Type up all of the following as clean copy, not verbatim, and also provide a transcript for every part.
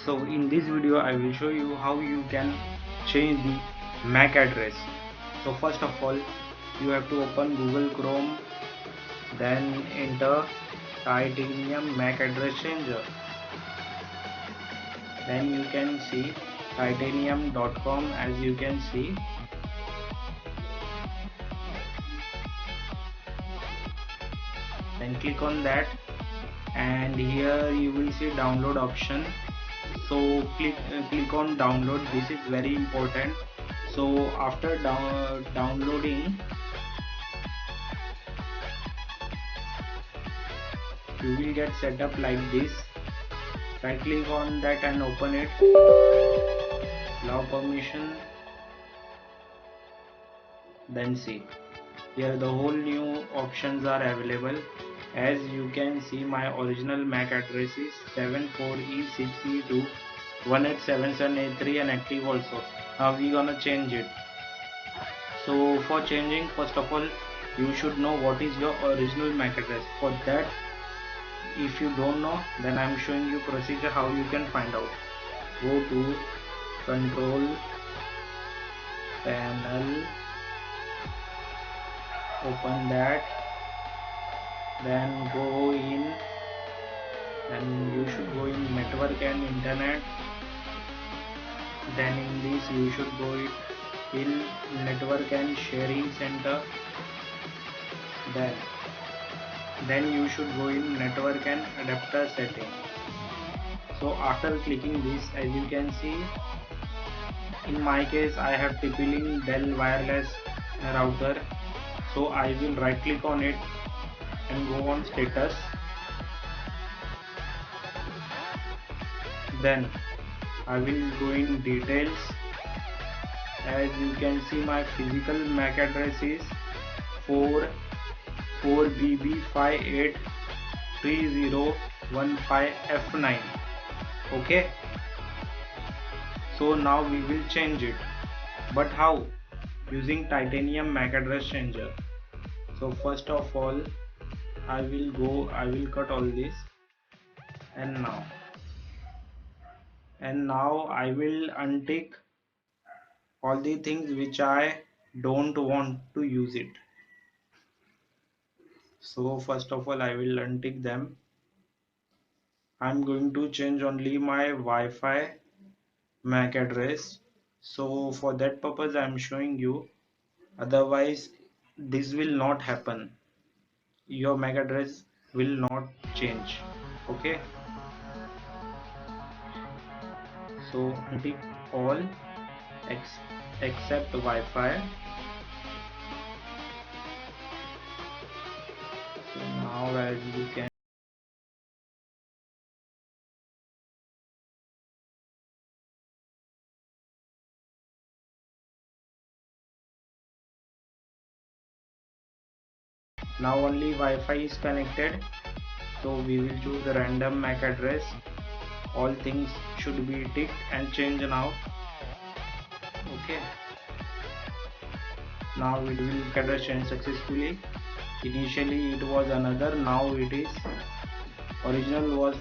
So in this video I will show you how you can change the MAC address. So first of all you have to open Google Chrome, then enter Titanium MAC address changer. Then you can see titanium.com. As you can see, then click on that, and here you will see download option. So click on download. This is very important. So after downloading, you will get set up like this. Right click on that and open it. Allow permission. Then see, here the whole new options are available. As you can see, my original MAC address is 74E6E2 187783 and active also. Now we gonna change it. So for changing, first of all you should know what is your original MAC address. For that, if you don't know, then I am showing you procedure how you can find out. Go to control panel, open that, then go in, and you should go in network and internet. Then in this you should go in network and sharing center. Then you should go in network and adapter setting. So after clicking this, as you can see, in my case I have TP-Link Dell wireless router. So I will right click on it and go on status. Then I will go in details. As you can see, my physical MAC address is 44BB583015F9. Okay, so now we will change it. But how? Using Titanium MAC address changer. So first of all I will cut all this, and now I will untick all the things which I don't want to use it. So first of all I will untick them. I'm going to change only my Wi-Fi MAC address. So for that purpose I'm showing you, otherwise this will not happen. Your MAC address will not change. Okay, so untick all except Wi-Fi. So now as you can, now only Wi-Fi is connected. So we will choose the random MAC address. All things should be ticked and changed now. Okay, now it will get a change successfully. Initially it was another, now it is, original was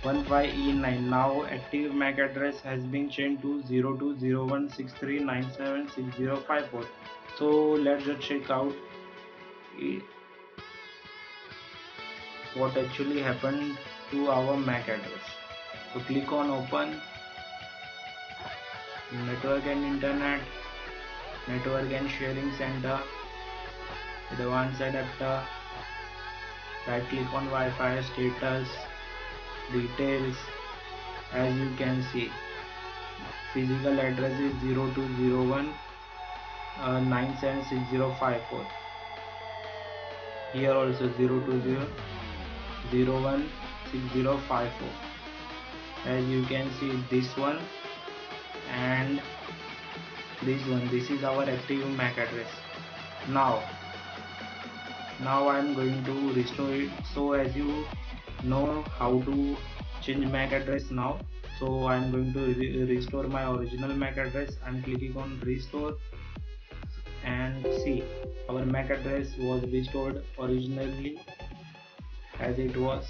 47475830115E9. Now active MAC address has been changed to 020163976054. So let's just check out what actually happened to our MAC address. So click on open, network and internet, network and sharing center, advanced adapter, right click on Wi-Fi, status, details. As you can see, physical address is 0201 976054. Here also 020016054. As you can see, this one and this one, this is our active MAC address. Now I am going to restore it. So as you know how to change MAC address now, so I am going to restore my original MAC address. I am clicking on restore, and see, our MAC address was restored originally. as it was.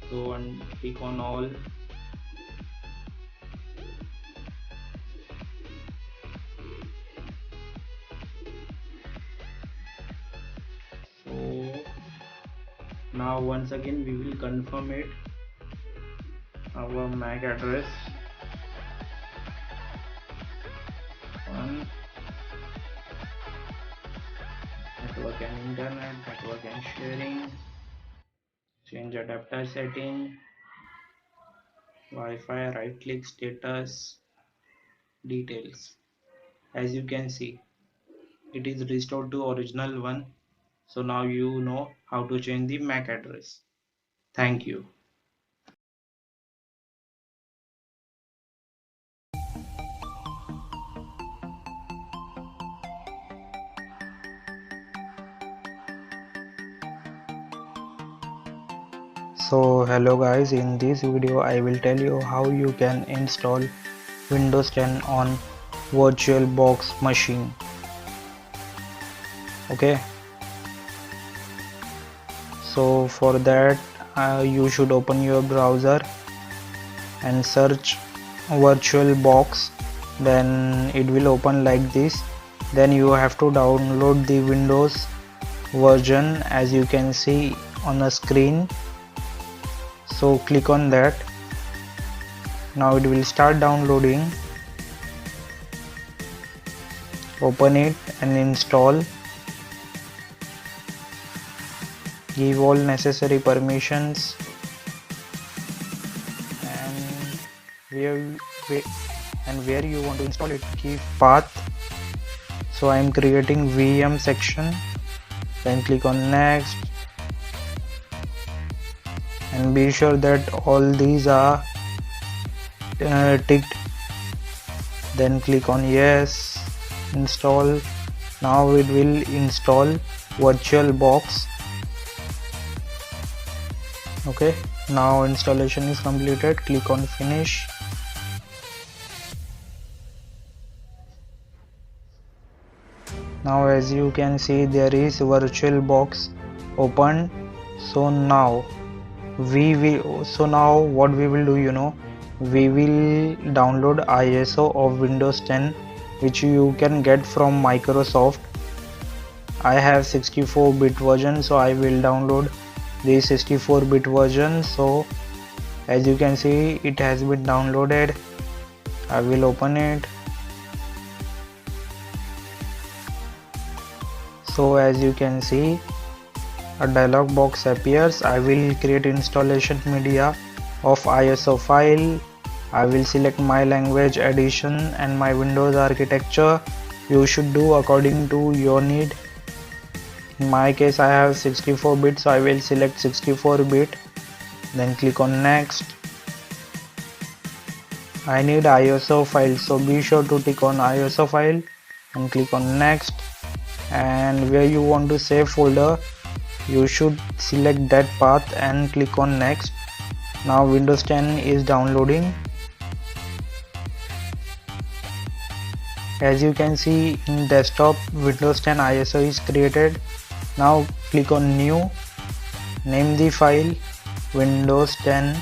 So and click on all. So now once again we will confirm it, our MAC address on network and internet, network and sharing, change adapter setting, Wi-Fi, right click, status, details. As you can see, it is restored to original one. So now you know how to change the MAC address. Thank you. So hello guys, in this video I will tell you how you can install Windows 10 on VirtualBox machine. Okay, so for that you should open your browser and search VirtualBox. Then it will open like this. Then you have to download the Windows version as you can see on the screen. So click on that. Now it will start downloading. Open it and install. Give all necessary permissions and where you want to install it, give path. So I am creating VM section. Then click on next and be sure that all these are ticked. Then click on yes, install. Now it will install VirtualBox. Okay, now installation is completed. Click on finish. Now as you can see there is VirtualBox open. So now what we will do, we will download ISO of Windows 10 which you can get from Microsoft. I have 64-bit version, so I will download the 64-bit version. So as you can see it has been downloaded. I will open it. So as you can see a dialog box appears. I will create installation media of ISO file. I will select my language, edition and my Windows architecture. You should do according to your need. In my case I have 64-bit, so I will select 64-bit. Then click on next. I need ISO file, so be sure to tick on ISO file and click on next. And where you want to save folder, you should select that path and click on next. Now Windows 10 is downloading. As you can see in desktop, Windows 10 ISO is created. Now click on new, name the file Windows 10.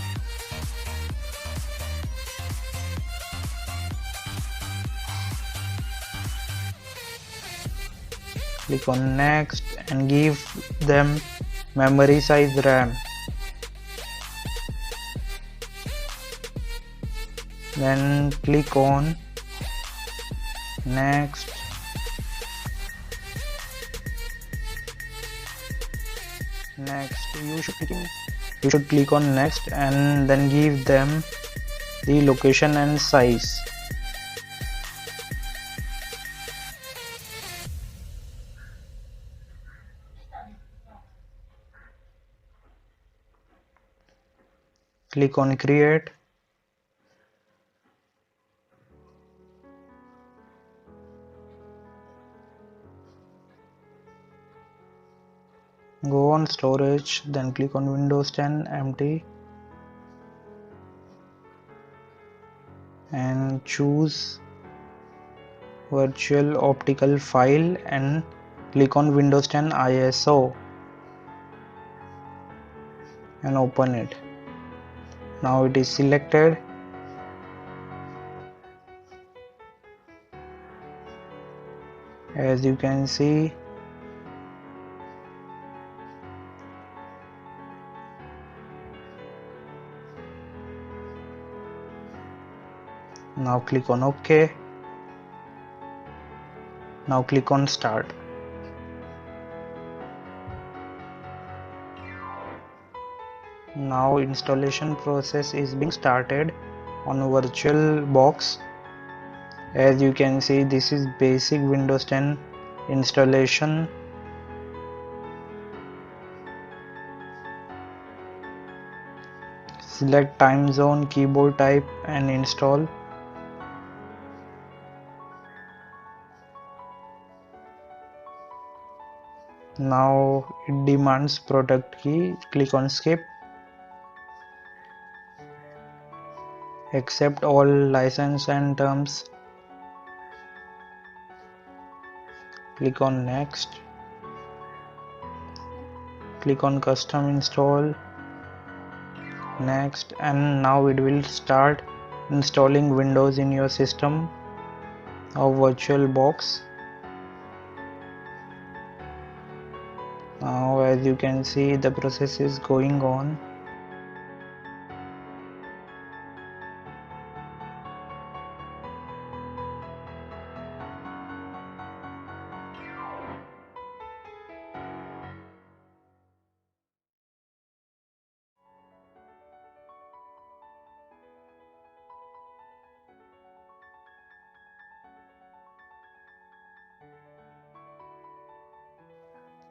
Click on next and give them memory size RAM. Then click on next. You should click on next and then give them the location and size. Click on create. Go on storage, then click on Windows 10 empty and choose virtual optical file and click on Windows 10 ISO. and open it. Now it is selected. As you can see, now click on OK. Now click on Start. Now installation process is being started on VirtualBox. As you can see, this is basic Windows 10 installation. Select time zone, keyboard type and install. Now it demands product key. Click on skip. Accept all license and terms. Click on next. Click on custom install. Next, and now it will start installing Windows in your system of VirtualBox. Now as you can see, the process is going on.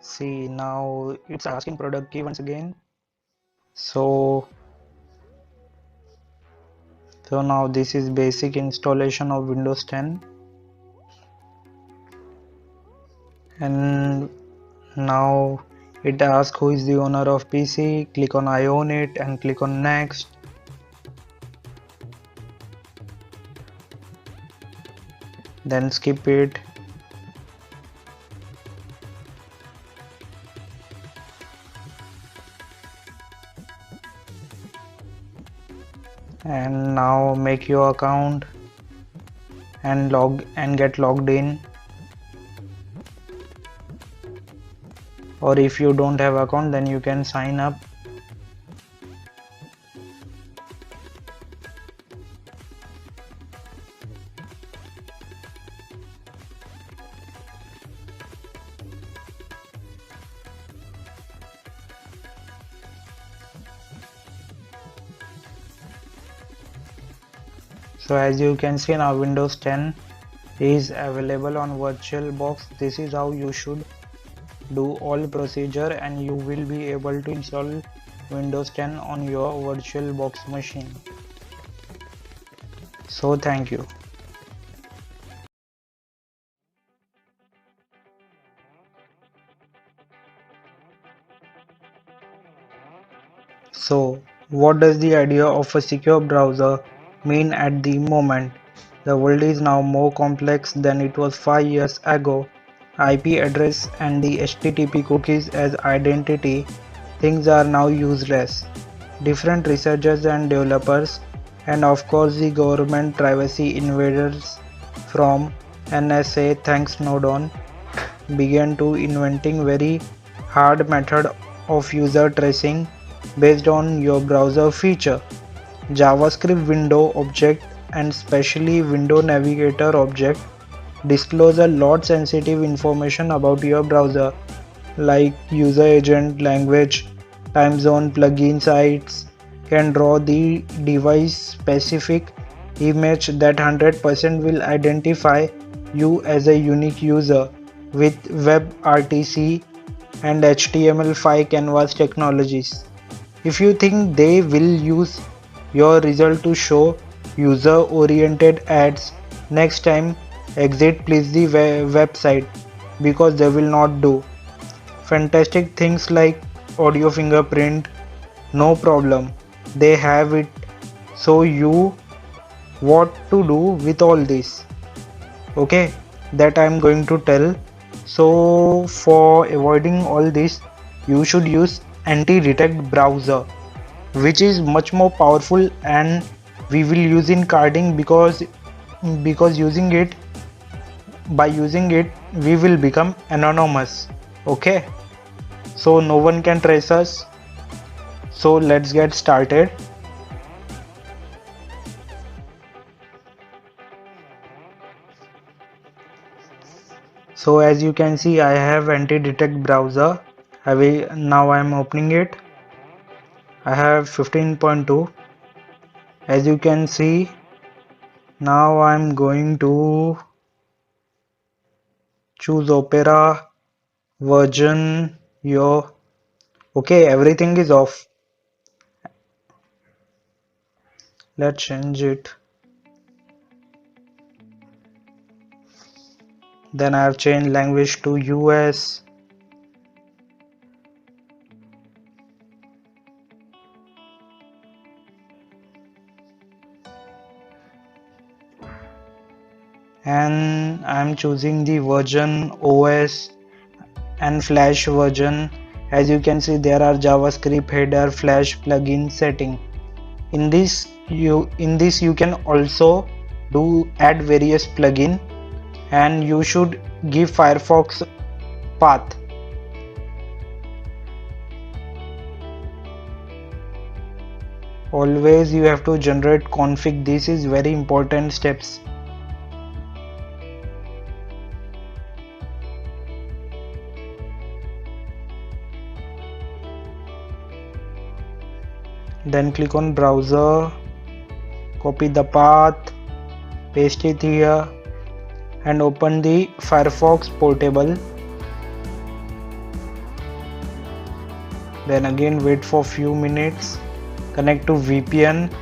See, now it's asking product key once again. So now this is basic installation of Windows 10, and now it asks who is the owner of PC. Click on I own it and click on next. Then skip it. And now make your account and get logged in. Or if you don't have account, then you can sign up. So as you can see, now Windows 10 is available on VirtualBox. This is how you should do all procedure, and you will be able to install Windows 10 on your VirtualBox machine. So thank you. So what does the idea of a secure browser mean at the moment? The world is now more complex than it was 5 years ago. IP address and the HTTP cookies as identity things are now useless. Different researchers and developers, and of course the government privacy invaders from NSA, thanks Snowden, began to inventing very hard method of user tracing based on your browser feature. JavaScript window object and specially window navigator object disclose a lot sensitive information about your browser, like user agent, language, time zone, plugin sites, can draw the device specific image that 100% will identify you as a unique user with WebRTC and HTML5 canvas technologies. If you think they will use your result to show user oriented ads next time, exit please the website, because they will not do. Fantastic things like audio fingerprint, no problem, they have it. So you what to do with all this? Okay, that I am going to tell. So for avoiding all this, you should use anti-detect browser. which is much more powerful, and we will use in carding because using it, by using it we will become anonymous. Okay, so no one can trace us. So let's get started. So as you can see, I have anti-detect browser. Now I am opening it. I have 15.2. As you can see, now I am going to choose Opera version. Okay, everything is off. Let's change it. Then I have changed language to US. And I'm choosing the version OS and Flash version. As you can see, there are JavaScript header Flash plugin setting. In this you can also add various plugin, and you should give Firefox path. Always you have to generate config. This is very important steps. Then click on browser, copy the path, paste it here, and open the Firefox portable. Then again wait for few minutes. Connect to VPN.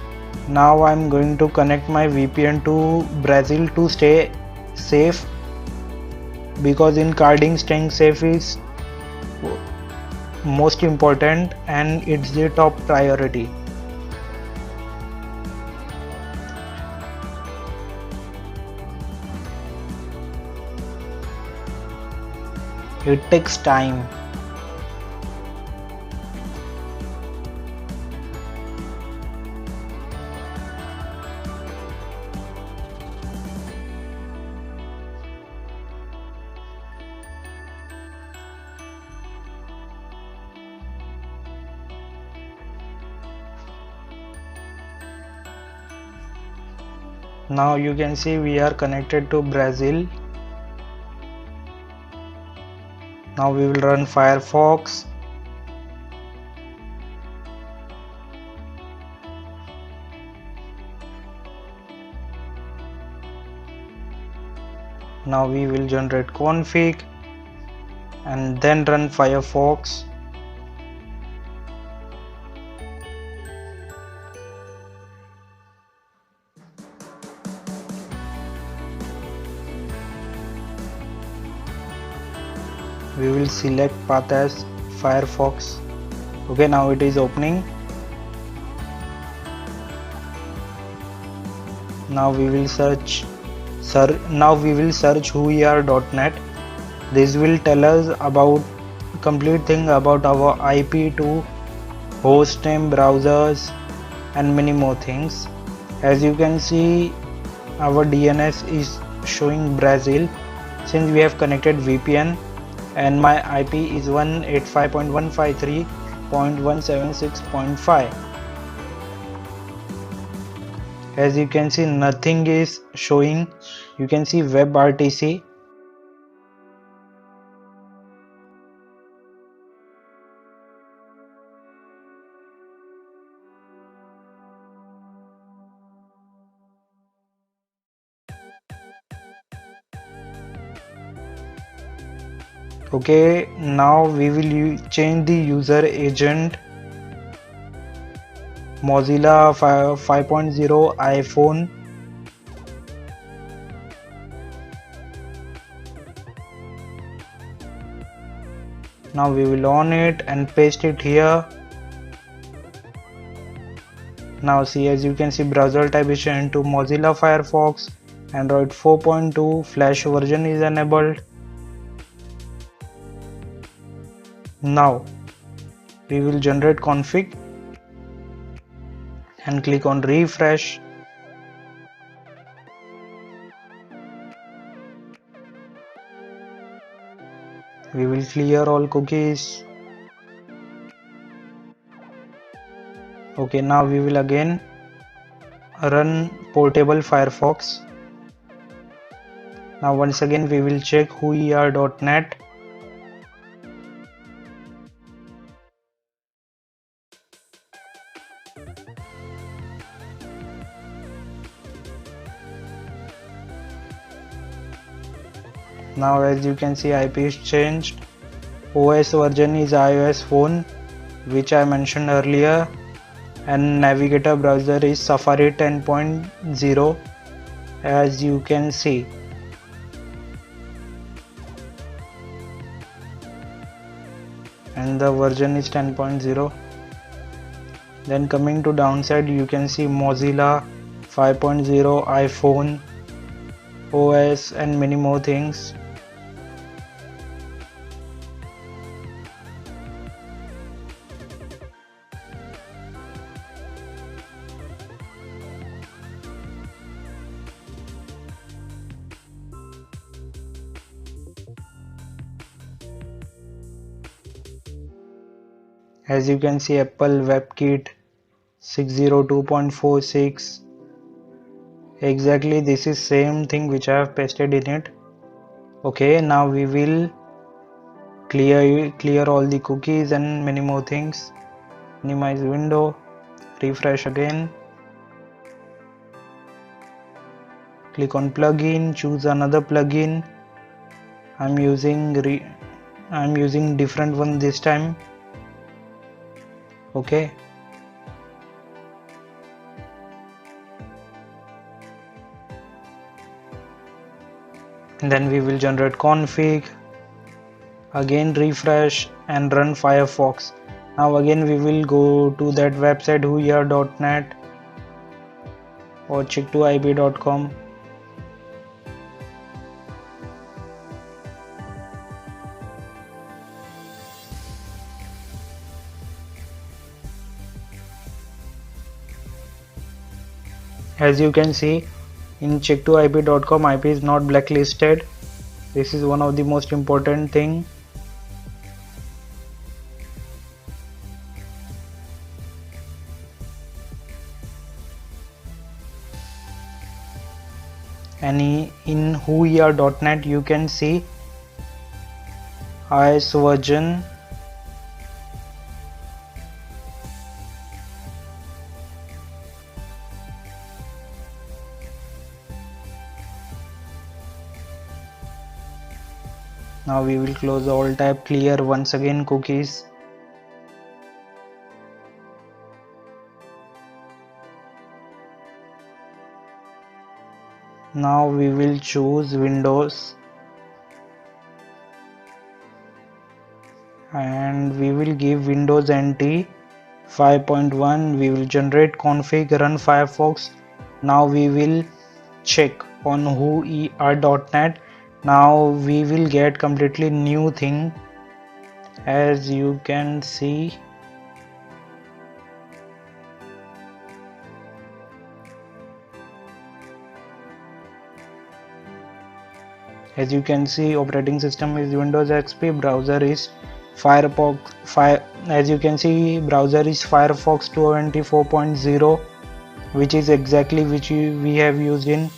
Now I'm going to connect my VPN to Brazil to stay safe, because in carding staying safe is most important and it's the top priority. It takes time. Now you can see we are connected to Brazil. Now we will run Firefox. Now we will generate config and then run Firefox. We will select path as Firefox. Okay, now it is opening. Now we will search whoer.net. This will tell us about complete thing about our IP to host name, browsers, and many more things. As you can see, our DNS is showing Brazil since we have connected VPN, and my IP is 185.153.176.5. As you can see, nothing is showing. You can see WebRTC. Okay, now we will change the user agent. Mozilla 5.0 iPhone. Now we will on it and paste it here. Now see, as you can see, browser type is changed to Mozilla Firefox. Android 4.2 Flash version is enabled. Now we will generate config. and click on refresh. We will clear all cookies. Okay, now we will again run portable Firefox. Now once again we will check whoer.net. Now as you can see, IP is changed. OS version is iOS phone, which I mentioned earlier, and navigator browser is Safari 10.0, as you can see. And the version is 10.0. Then coming to downside, you can see Mozilla 5.0, iPhone OS, and many more things. As you can see, Apple WebKit 602.46. Exactly, this is same thing which I have pasted in it. Okay, now we will clear all the cookies and many more things. Minimize window, refresh again, click on plugin, choose another plugin. I'm using different one this time. Okay, and then we will generate config, again refresh and run Firefox. Now again we will go to that website whoer.net or chick2ip.com. As you can see, in chick2ip.com, IP is not blacklisted. This is one of the most important thing. And in whoer.net you can see iOS version Now we will close all tab, clear once again cookies. Now we will choose Windows and we will give Windows NT 5.1. We will generate config, run Firefox. Now we will check on whoer.net. Now we will get completely new thing. As you can see, operating system is Windows XP, browser is Firefox. As you can see, browser is Firefox 24.0, which is exactly which we have used in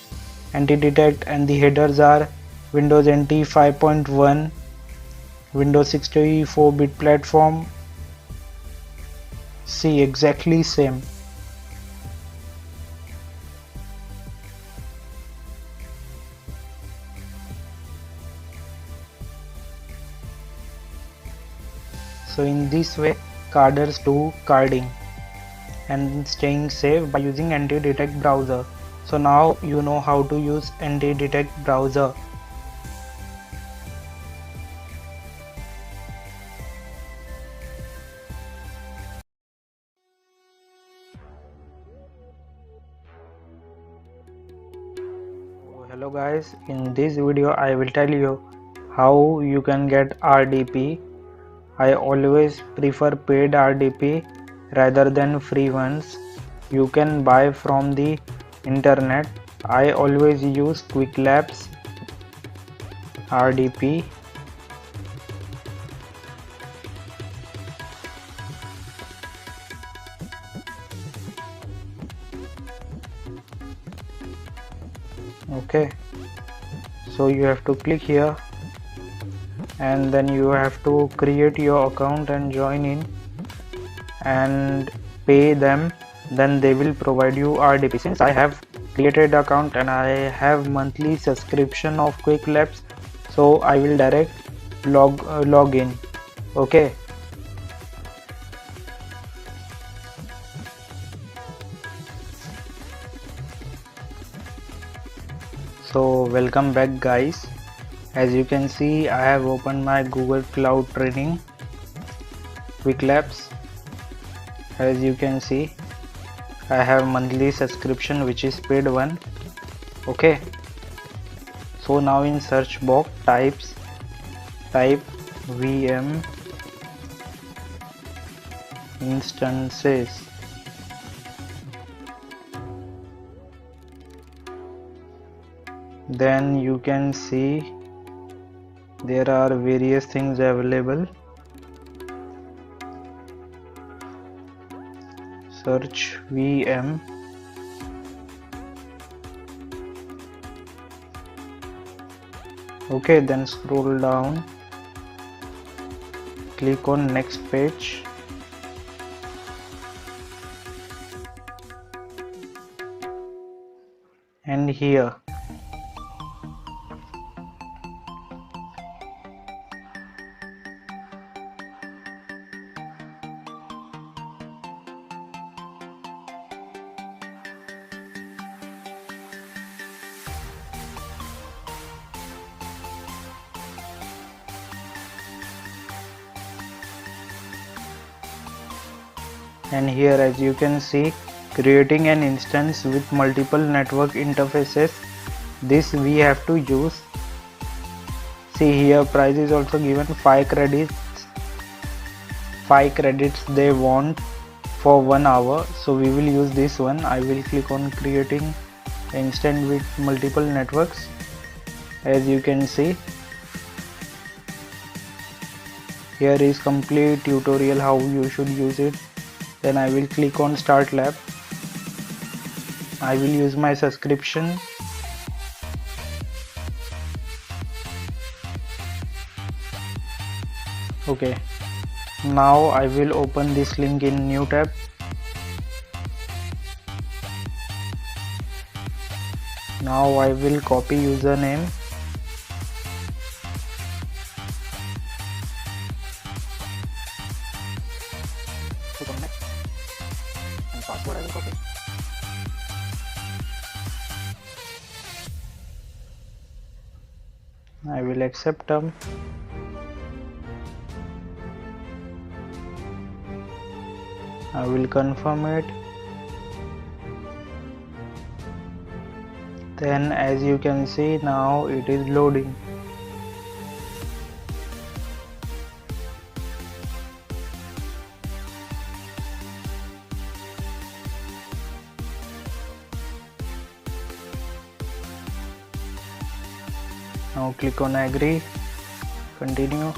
anti-detect, and the headers are Windows NT 5.1, Windows 64-bit platform. See, exactly same. So in this way, carders do carding and staying safe by using anti-detect browser. So now you know how to use anti-detect browser. Hello guys, in this video I will tell you how you can get RDP. I always prefer paid RDP rather than free ones. you can buy from the internet. I always use Qwiklabs RDP. Okay, so you have to click here and then you have to create your account and join in and pay them, then they will provide you RDP. Since I have created account and I have monthly subscription of Qwiklabs, so I will direct log in. Okay, so welcome back guys. As you can see, I have opened my Google Cloud Training Qwiklabs. As you can see, I have monthly subscription which is paid one. Okay, so now in search box type VM instances. Then you can see there are various things available. Search VM. Okay, then scroll down, click on next page. And here as you can see, creating an instance with multiple network interfaces. This we have to use. See here, price is also given 5 credits. 5 credits they want for 1 hour, so we will use this one. I will click on creating instance with multiple networks. As you can see, here is complete tutorial how you should use it. Then I will click on start lab. I will use my subscription. Okay, now I will open this link in new tab. Now I will copy username. And password I will copy. I will accept them. I will confirm it. Then as you can see, now it is loading. Now click on agree, continue.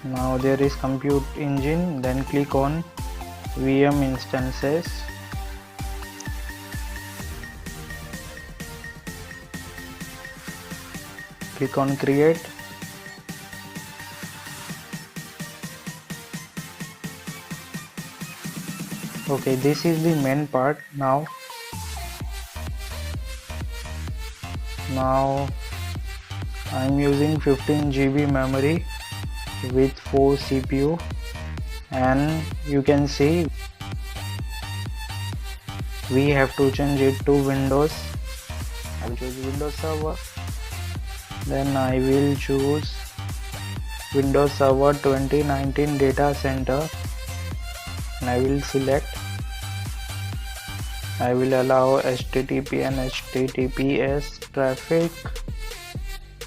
Now there is compute engine, then click on VM instances. Click on create. Okay, this is the main part. Now I'm using 15 GB memory with 4 CPU, and you can see we have to change it to Windows. I will choose Windows Server. Then I will choose Windows Server 2019 Data Center, and I will select. I will allow HTTP and HTTPS traffic,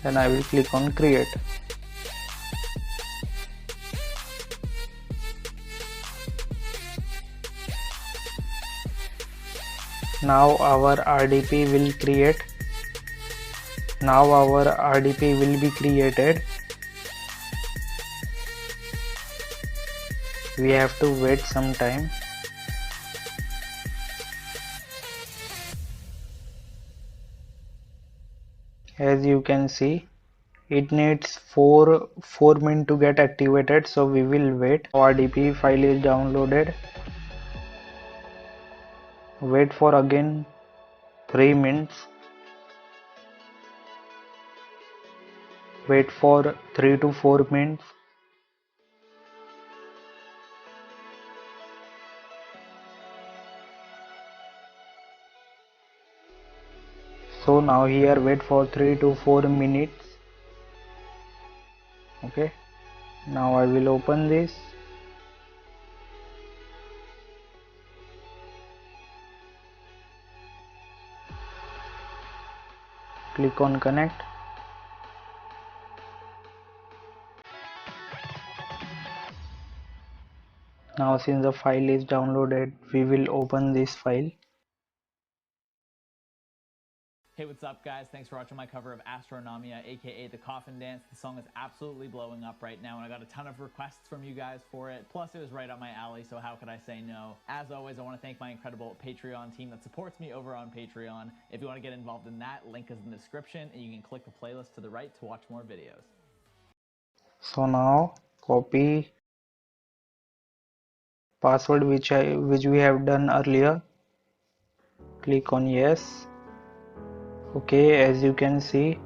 and I will click on create. Now our RDP will create. Now our RDP will be created. We have to wait some time. As you can see, it needs 4 min to get activated, so we will wait. RDP file is downloaded. Wait for again 3 minutes. Wait for 3 to 4 minutes. So now here wait for 3 to 4 minutes. Okay, now I will open this. Click on connect. Now since the file is downloaded, we will open this file. Hey, what's up guys? Thanks for watching my cover of Astronomia, aka The Coffin Dance. The song is absolutely blowing up right now and I got a ton of requests from you guys for it. Plus it was right up my alley, so how could I say no? As always, I want to thank my incredible Patreon team that supports me over on Patreon. If you want to get involved in that, link is in the description and you can click the playlist to the right to watch more videos. So now copy password which we have done earlier. Click on yes. Okay, as you can see,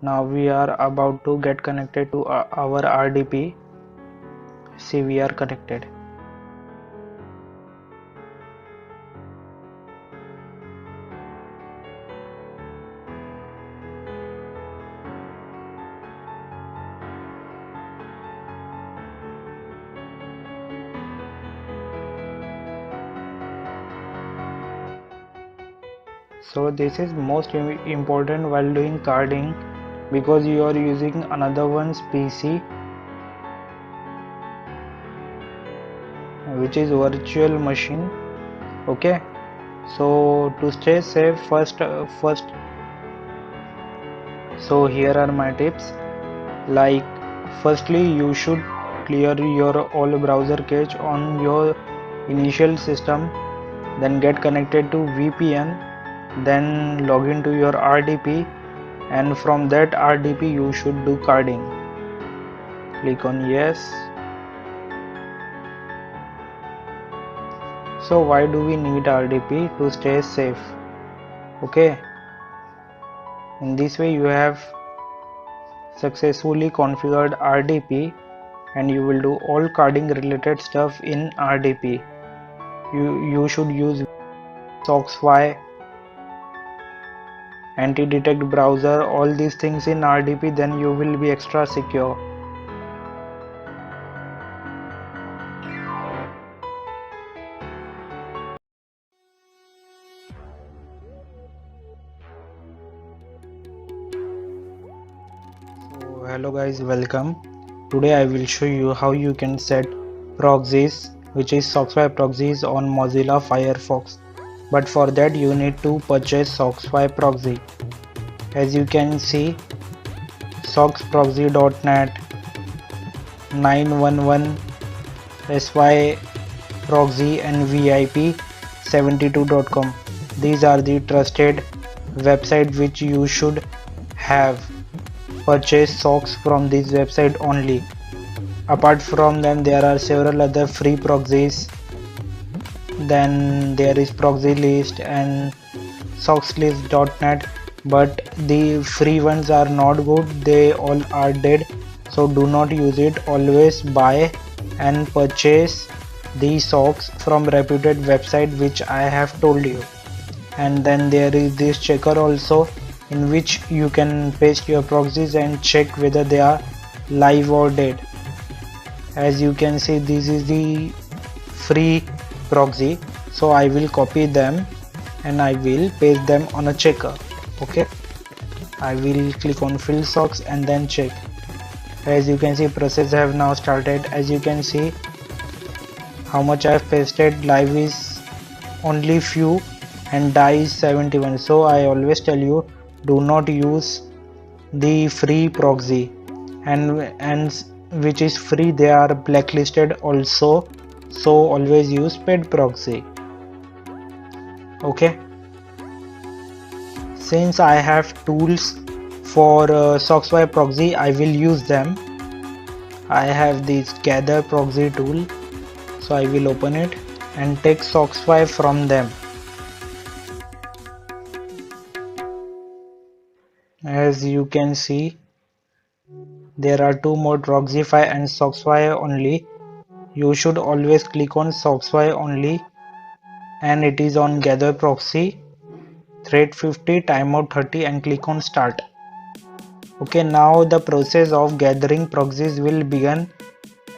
now we are about to get connected to our RDP. See, we are connected. So this is most important while doing carding, because you are using another one's PC, which is virtual machine. Okay, so to stay safe, first so here are my tips. Like, firstly, you should clear your all browser cache on your initial system, then get connected to VPN, then log into your RDP, and from that RDP you should do carding. Click on yes. So why do we need RDP? To stay safe. Okay, in this way you have successfully configured RDP and you will do all carding related stuff in RDP. You should use SoxFi, anti-detect browser, all these things in RDP, then you will be extra secure. So hello guys, welcome. Today I will show you how you can set proxies, which is SoxFi proxies, on Mozilla Firefox. But for that you need to purchase SoxFi proxy. As you can see, soxproxy.net, 911 SY proxy and VIP72.com. These are the trusted website which you should have. Purchase socks from this website only. Apart from them, there are several other free proxies. Then there is ProxyList and soxlist.net, but the free ones are not good, they all are dead, so do not use it. Always buy and purchase the socks from reputed website which I have told you. And then there is this checker also, in which you can paste your proxies and check whether they are live or dead. As you can see, this is the free proxy, so I will copy them and I will paste them on a checker. Okay, I will click on fill socks and then check. As you can see, process have now started. As you can see, how much I have pasted, live is only few and die is 71. So I always tell you, do not use the free proxy, and which is free, they are blacklisted also. So always use paid proxy. Okay, since I have tools for SockSwipe proxy, I will use them. I have this gather proxy tool, so I will open it and take SockSwipe from them. As you can see, there are two more, Proxify and SockSwipe only. You should always click on SockSwipe only, and it is on gather proxy, thread 50, timeout 30, and click on start. Okay, now the process of gathering proxies will begin.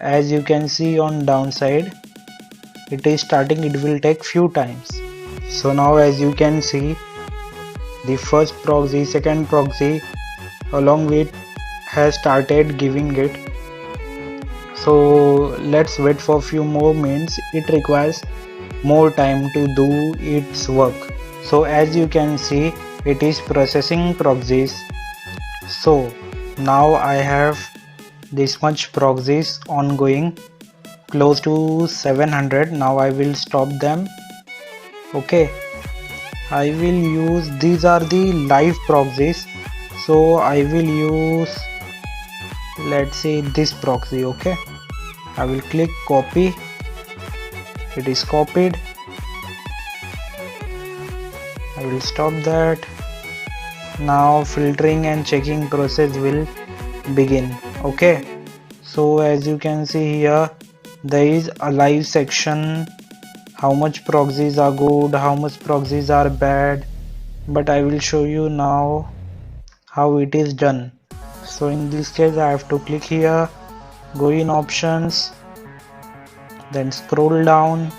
As you can see on downside, it is starting, it will take few times. So now as you can see, the first proxy, second proxy along with has started giving it. So let's wait for few more minutes, it requires more time to do its work. So as you can see, it is processing proxies. So now I have this much proxies ongoing, close to 700. Now I will stop them. Okay, I will use, these are the live proxies, so I will use, let's say, this proxy. Okay, I will click copy, it is copied. I will stop that. Now filtering and checking process will begin. Okay, so as you can see here, there is a live section, how much proxies are good, how much proxies are bad, but I will show you now how it is done. So in this case I have to click here, go in options, then scroll down,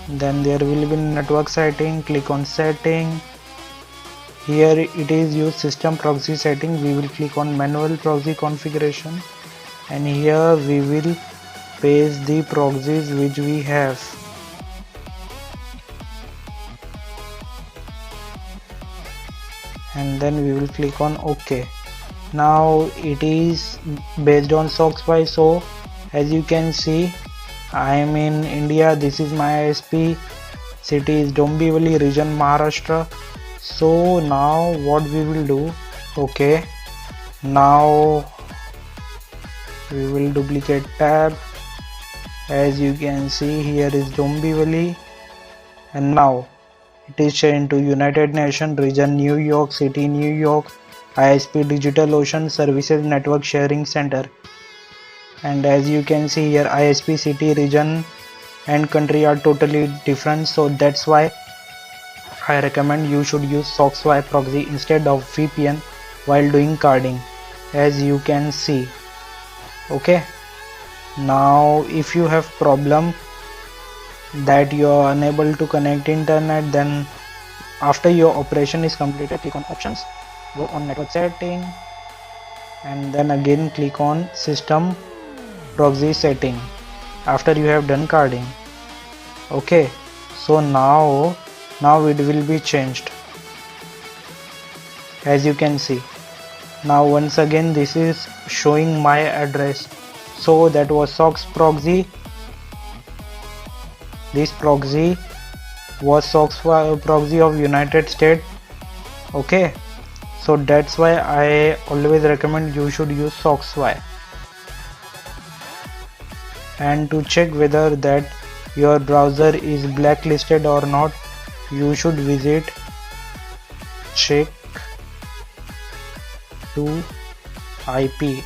then there will be network setting, click on setting. Here it is use system proxy setting, we will click on manual proxy configuration, and here we will paste the proxies which we have. And then we will click on OK. Now it is based on SockSwipe. So as you can see, I am in India, this is my ISP, city is Dombivli, region Maharashtra. So now what we will do, okay, now we will duplicate tab. As you can see, here is Dombivli, and now it is changed to United Nations region New York City, New York, ISP DigitalOcean Services Network Sharing Center. And as you can see here, ISP city, region and country are totally different, so that's why I recommend you should use SockSwipe proxy instead of VPN while doing carding, as you can see. Okay, now if you have problem that you are unable to connect internet, then after your operation is completed, click on options, go on network setting, and then again click on system proxy setting after you have done carding. Okay, so now it will be changed, as you can see. Now once again this is showing my address, so that was SOCKS proxy. This proxy was SOCKS proxy of United States. Okay, so that's why I always recommend you should use SockSwipe. And to check whether that your browser is blacklisted or not, you should visit check to IP.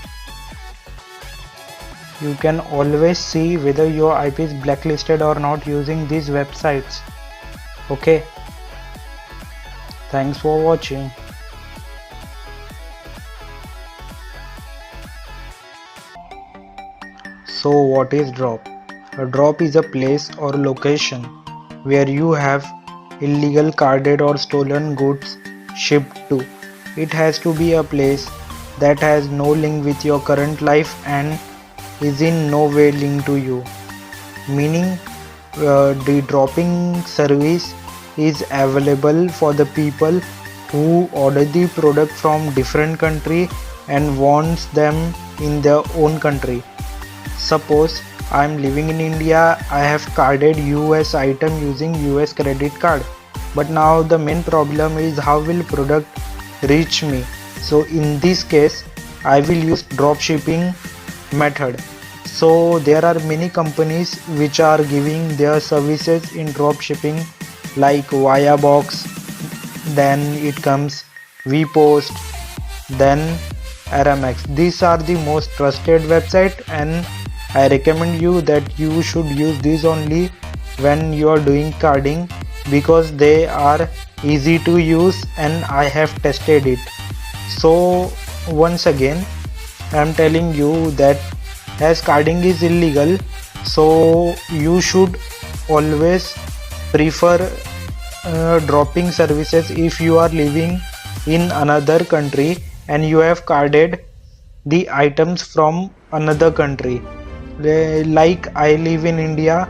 You can always see whether your IP is blacklisted or not using these websites. Okay, thanks for watching. So what is drop? A drop is a place or location where you have illegal carded or stolen goods shipped to. It has to be a place that has no link with your current life and is in no way linked to you. Meaning the dropping service is available for the people who order the product from different country and wants them in their own country. Suppose I am living in India, I have carded US item using US credit card, but now the main problem is how will product reach me. So in this case I will use drop shipping method. So there are many companies which are giving their services in drop shipping like Viabox, then it comes VPost, then Aramex. These are the most trusted website and I recommend you that you should use these only when you are doing carding because they are easy to use and I have tested it. So once again I am telling you that as carding is illegal, so you should always prefer dropping services if you are living in another country and you have carded the items from another country. Like I live in India,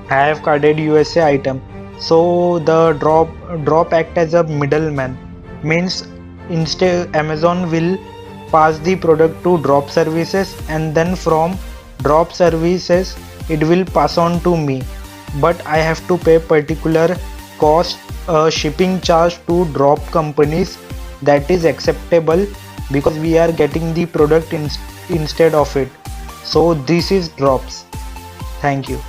I have carded USA item. So the drop act as a middleman, means instead Amazon will pass the product to drop services and then from drop services it will pass on to me, but I have to pay particular cost shipping charge to drop companies. That is acceptable because we are getting the product instead of it. So this is drops. Thank you.